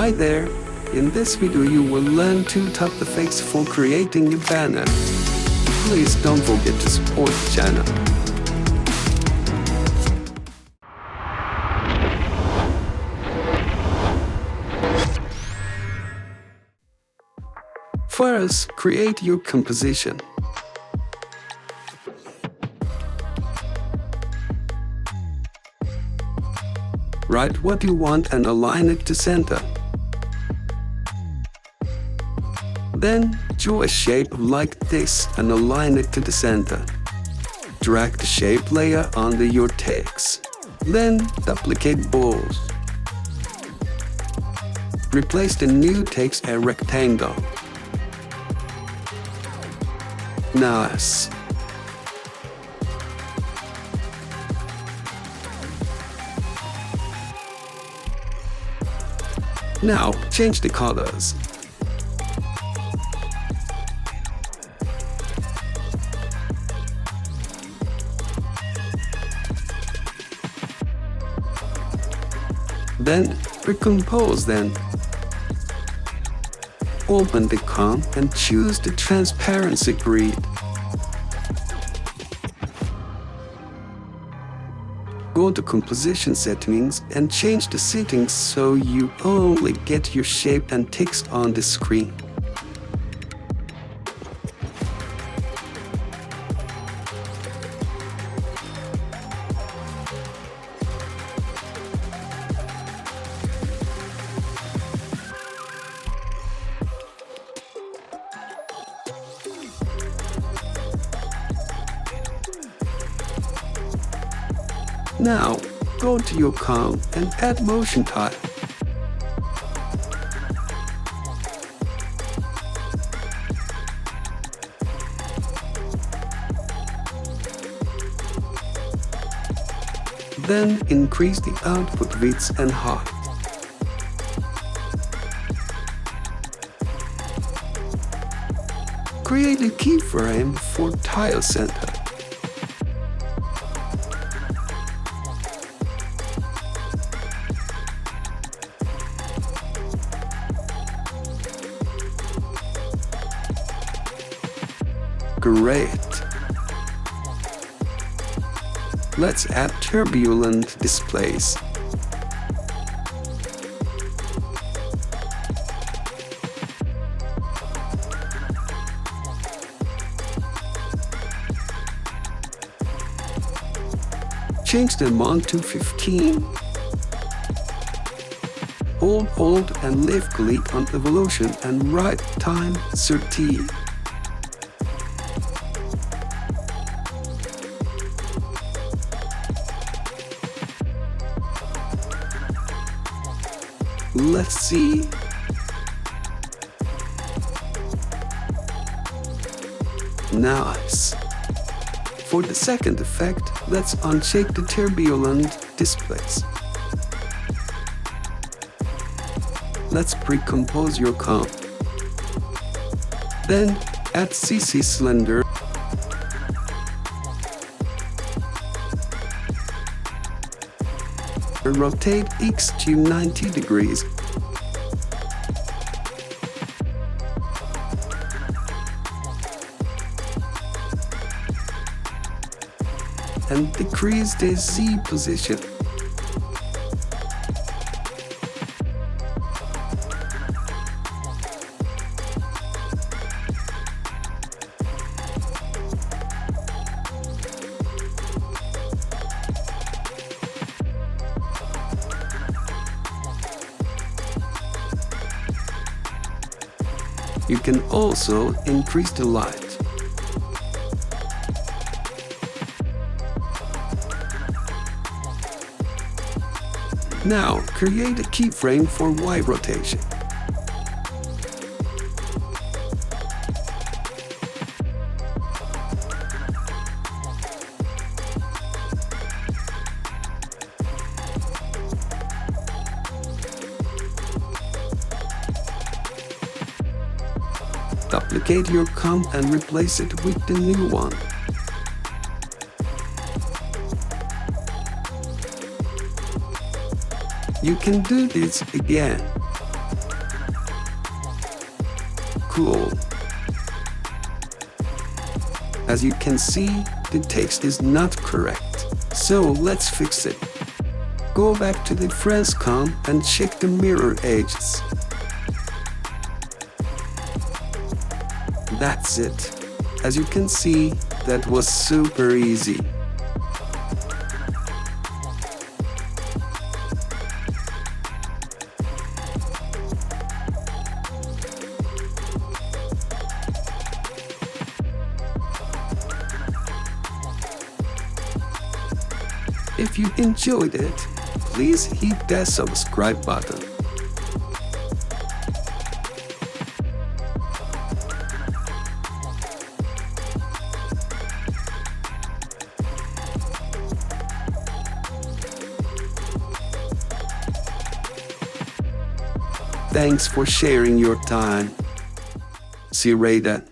Hi there! In this video you will learn 2 top effects for creating a banner. Please don't forget to support the channel. First, create your composition. Write what you want and align it to center. Then, draw a shape like this and align it to the center. Drag the shape layer under your text. Then, duplicate balls. Replace the new text a rectangle. Nice. Now, change the colors. Then, recompose them. Open the comp and choose the transparency grid. Go to composition settings and change the settings so you only get your shape and text on the screen. Now, go to your comp and add motion type. Then increase the output width and height. Create a keyframe for tile center. Great! Let's add turbulent displays. Change the amount to 15. Hold Alt and left click on evolution and write time 30. Let's see. Nice. For the second effect, let's uncheck the turbulent displays. Let's pre-compose your comp. Then add CC Slender. Rotate X to 90 degrees. And decrease the Z position. You can also increase the light. Now, create a keyframe for Y rotation. Duplicate your comp and replace it with the new one. You can do this again. cool. As you can see, the text is not correct. So let's fix it. Go back to the Frescom and check the mirror edges. That's it. As you can see, that was super easy. If you enjoyed it, please hit that subscribe button. Thanks for sharing your time. See you later.